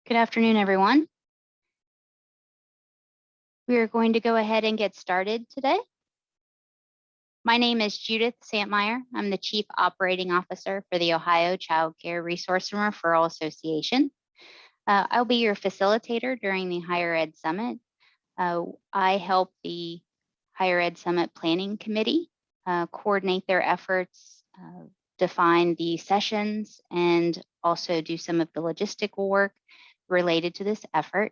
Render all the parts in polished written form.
Good afternoon, everyone. We are going to go ahead and get started today. My name is Judith Santmeyer. I'm the Chief Operating Officer for the Ohio Child Care Resource and Referral Association. I'll be your facilitator during the Higher Ed Summit. I help the Higher Ed Summit Planning Committee coordinate their efforts, define the sessions, and also do some of the logistical work related to this effort.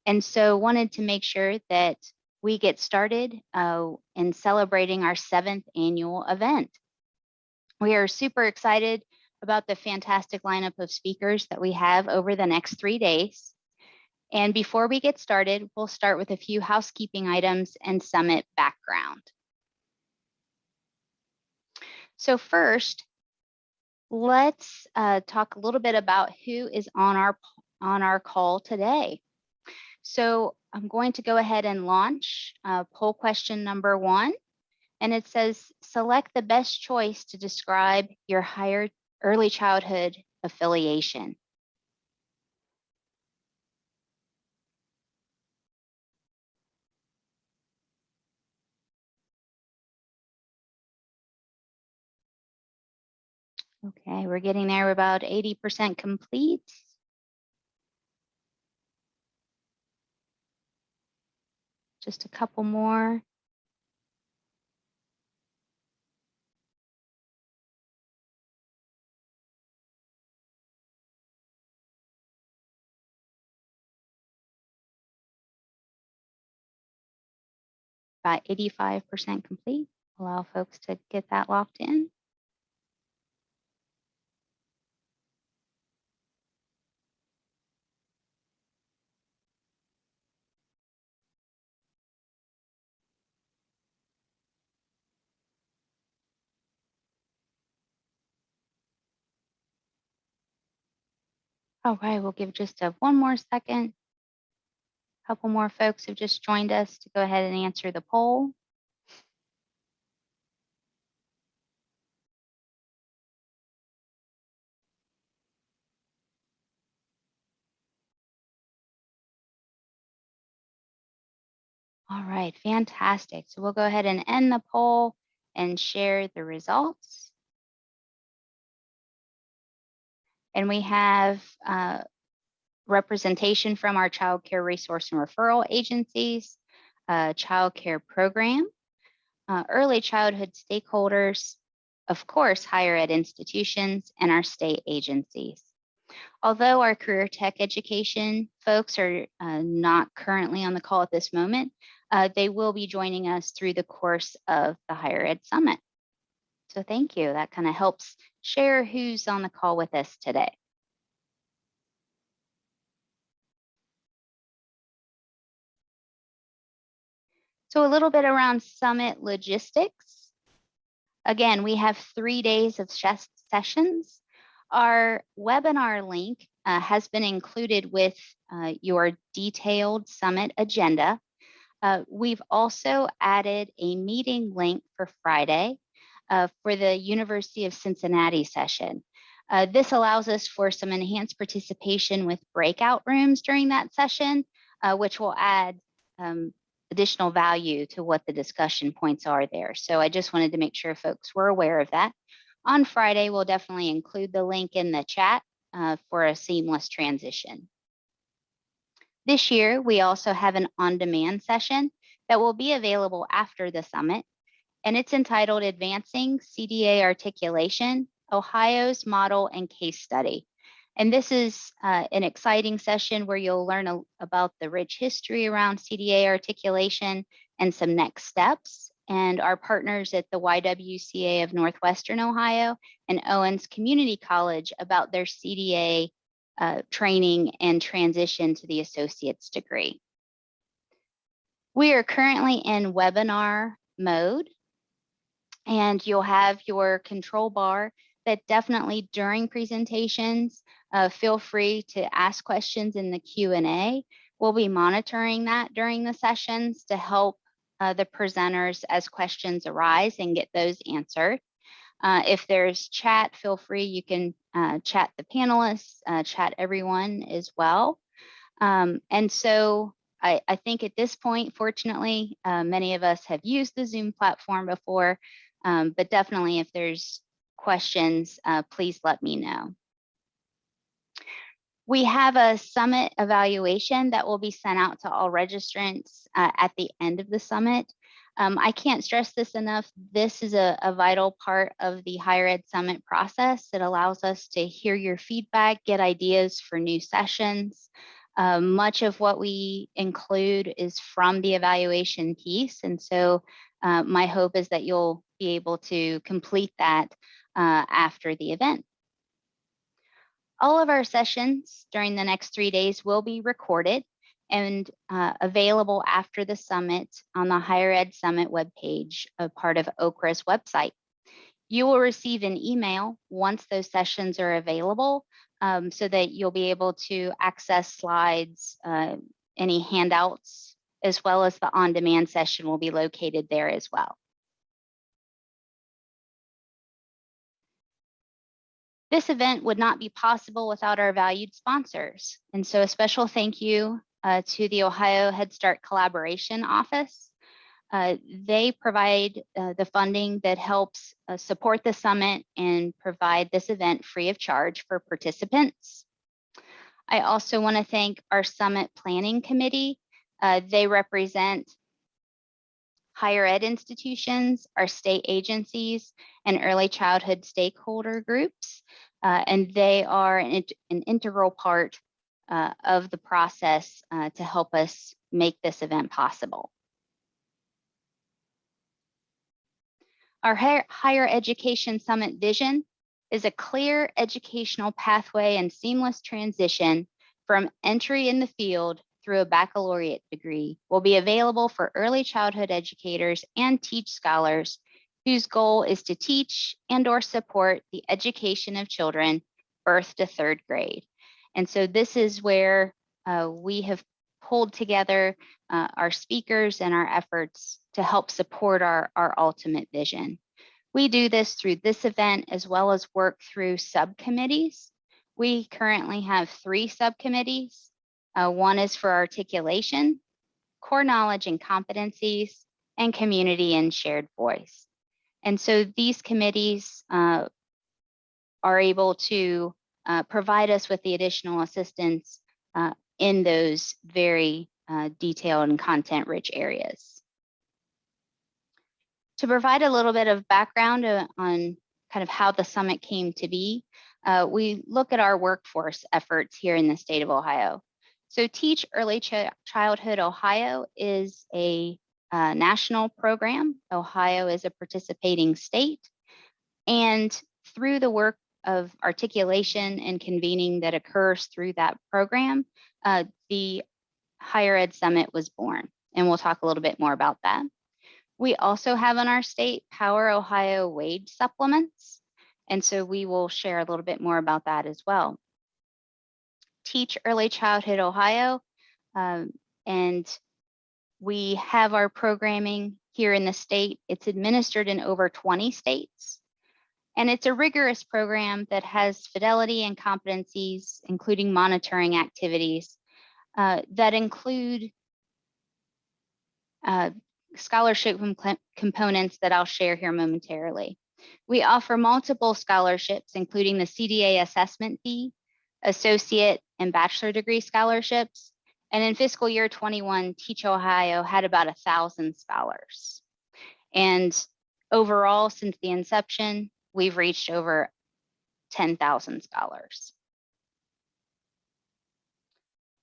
And so wanted to make sure that we get started in celebrating our 7th annual event. We are super excited about the fantastic lineup of speakers that we have over the next 3 days. And before we get started, we'll start with a few housekeeping items and summit background. So first, let's talk a little bit about who is on our call today. So I'm going to go ahead and launch poll question number 1. And it says, select the best choice to describe your higher early childhood affiliation. Okay, we're getting there. We're about 80% complete. Just a couple more. About 85% complete. Allow folks to get that locked in. All right, we'll give just one more second. A couple more folks have just joined us to go ahead and answer the poll. All right, fantastic. So we'll go ahead and end the poll and share the results. And we have representation from our child care resource and referral agencies, child care program, early childhood stakeholders, of course, higher ed institutions, and our state agencies. Although our career tech education folks are not currently on the call at this moment, they will be joining us through the course of the Higher Ed Summit. So thank you. That kind of helps share who's on the call with us today. So a little bit around summit logistics. Again, we have 3 days of sessions. Our webinar link has been included with your detailed summit agenda. We've also added a meeting link for Friday for the University of Cincinnati session. This allows us for some enhanced participation with breakout rooms during that session, which will add additional value to what the discussion points are there. So I just wanted to make sure folks were aware of that. On Friday, we'll definitely include the link in the chat for a seamless transition. This year, we also have an on-demand session that will be available after the summit, and it's entitled Advancing CDA Articulation, Ohio's Model and Case Study. And this is an exciting session where you'll learn about the rich history around CDA articulation and some next steps. And our partners at the YWCA of Northwestern Ohio and Owens Community College about their CDA training and transition to the associate's degree. We are currently in webinar mode, and you'll have your control bar that definitely during presentations, feel free to ask questions in the Q&A. We'll be monitoring that during the sessions to help the presenters as questions arise and get those answered. If there's chat, feel free, you can chat the panelists, chat everyone as well. And so I think at this point, fortunately, many of us have used the Zoom platform before, but definitely if there's questions, please let me know. We have a summit evaluation that will be sent out to all registrants at the end of the summit. I can't stress this enough. This is a vital part of the Higher Ed Summit process. It allows us to hear your feedback, get ideas for new sessions. Much of what we include is from the evaluation piece. And so my hope is that you'll be able to complete that after the event. All of our sessions during the next 3 days will be recorded and available after the summit on the Higher Ed Summit webpage, a part of OKRA's website. You will receive an email once those sessions are available so that you'll be able to access slides, any handouts, as well as the on-demand session will be located there as well. This event would not be possible without our valued sponsors. And so a special thank you to the Ohio Head Start Collaboration Office. They provide the funding that helps support the summit and provide this event free of charge for participants. I also want to thank our Summit Planning Committee. They represent higher ed institutions, our state agencies, and early childhood stakeholder groups. And they are an integral part of the process to help us make this event possible. Our Higher Education Summit vision is a clear educational pathway and seamless transition from entry in the field through a baccalaureate degree will be available for early childhood educators and teach scholars whose goal is to teach and/or support the education of children birth to third grade. And so this is where we have pulled together our speakers and our efforts to help support our ultimate vision. We do this through this event as well as work through subcommittees. We currently have 3 subcommittees. One is for articulation, core knowledge and competencies, and community and shared voice. And so these committees are able to provide us with the additional assistance in those very detailed and content-rich areas. To provide a little bit of background on kind of how the summit came to be, we look at our workforce efforts here in the state of Ohio. So Teach Early Childhood Ohio is a national program. Ohio is a participating state. And through the work of articulation and convening that occurs through that program, the Higher Ed Summit was born. And we'll talk a little bit more about that. We also have in our state Power Ohio wage supplements. And so we will share a little bit more about that as well. Teach Early Childhood Ohio, and we have our programming here in the state. It's administered in over 20 states. And it's a rigorous program that has fidelity and competencies, including monitoring activities that include scholarship components that I'll share here momentarily. We offer multiple scholarships, including the CDA assessment fee, associate and bachelor degree scholarships. And in fiscal year 21, Teach Ohio had about 1,000 scholars. And overall, since the inception, we've reached over 10,000 scholars.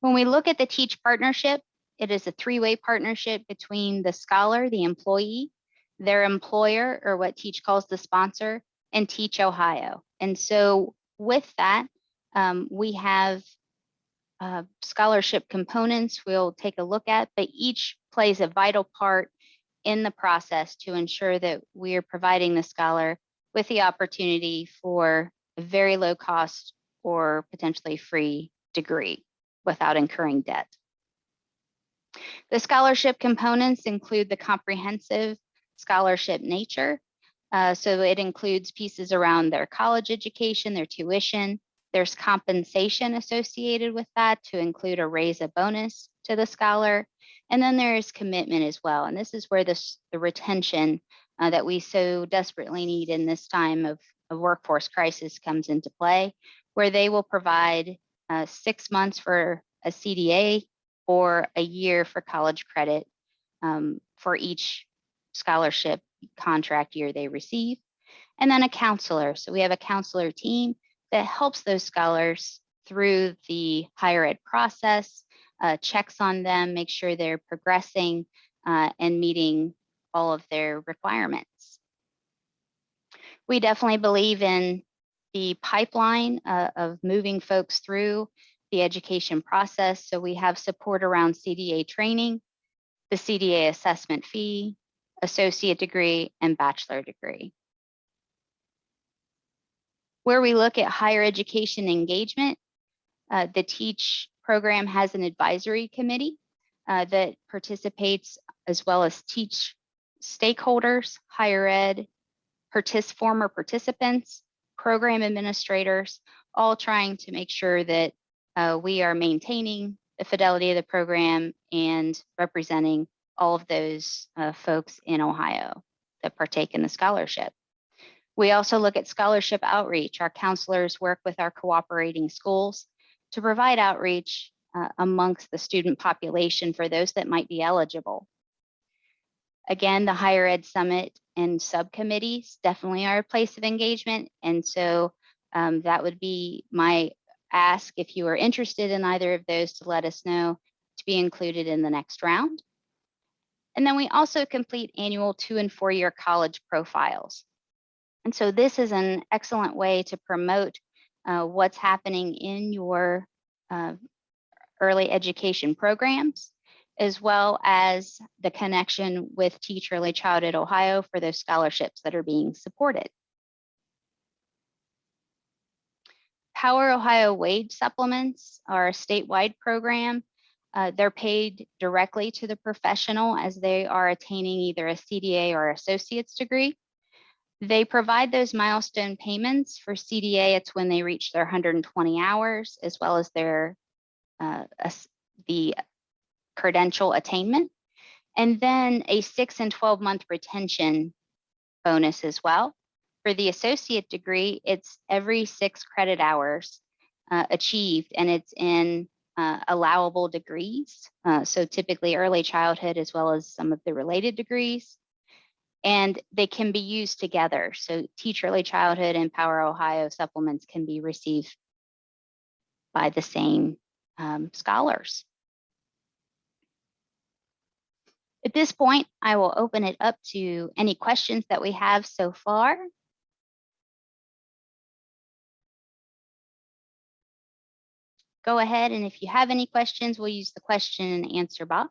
When we look at the Teach partnership, it is a 3-way partnership between the scholar, the employee, their employer, or what Teach calls the sponsor, and Teach Ohio. And so with that, we have scholarship components we'll take a look at, but each plays a vital part in the process to ensure that we are providing the scholar with the opportunity for a very low cost or potentially free degree without incurring debt. The scholarship components include the comprehensive scholarship nature. So it includes pieces around their college education, their tuition, There's compensation associated with that to include a raise, a bonus to the scholar. And then there is commitment as well. And this is where the retention that we so desperately need in this time of workforce crisis comes into play, where they will provide 6 months for a CDA or a year for college credit for each scholarship contract year they receive. And then a counselor. So we have a counselor team that helps those scholars through the higher ed process, checks on them, make sure they're progressing and meeting all of their requirements. We definitely believe in the pipeline of moving folks through the education process. So we have support around CDA training, the CDA assessment fee, associate degree, and bachelor degree. Where we look at higher education engagement, the TEACH program has an advisory committee that participates, as well as TEACH stakeholders, higher ed, former participants, program administrators, all trying to make sure that we are maintaining the fidelity of the program and representing all of those folks in Ohio that partake in the scholarship. We also look at scholarship outreach. Our counselors work with our cooperating schools to provide outreach amongst the student population for those that might be eligible. Again, the Higher Ed Summit and subcommittees definitely are a place of engagement. And so that would be my ask, if you are interested in either of those, to let us know to be included in the next round. And then we also complete annual 2- and 4-year college profiles. And so this is an excellent way to promote what's happening in your early education programs, as well as the connection with Teach Early Childhood Ohio for those scholarships that are being supported. Power Ohio wage supplements are a statewide program. They're paid directly to the professional as they are attaining either a CDA or associate's degree. They provide those milestone payments. For CDA, it's when they reach their 120 hours, as well as their the credential attainment, and then a 6- and 12-month retention bonus as well. For the associate degree, it's every 6 credit hours achieved, and it's in allowable degrees. So typically early childhood, as well as some of the related degrees. And they can be used together. So Teach Early Childhood and Power Ohio supplements can be received by the same scholars. At this point, I will open it up to any questions that we have so far. Go ahead, and if you have any questions, we'll use the question and answer box.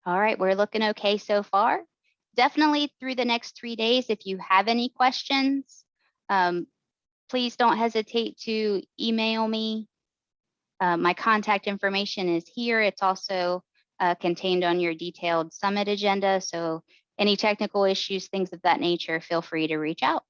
All right, we're looking okay so far. Definitely through the next 3 days, if you have any questions, please don't hesitate to email me. My contact information is here. It's also contained on your detailed summit agenda. So any technical issues, things of that nature, feel free to reach out.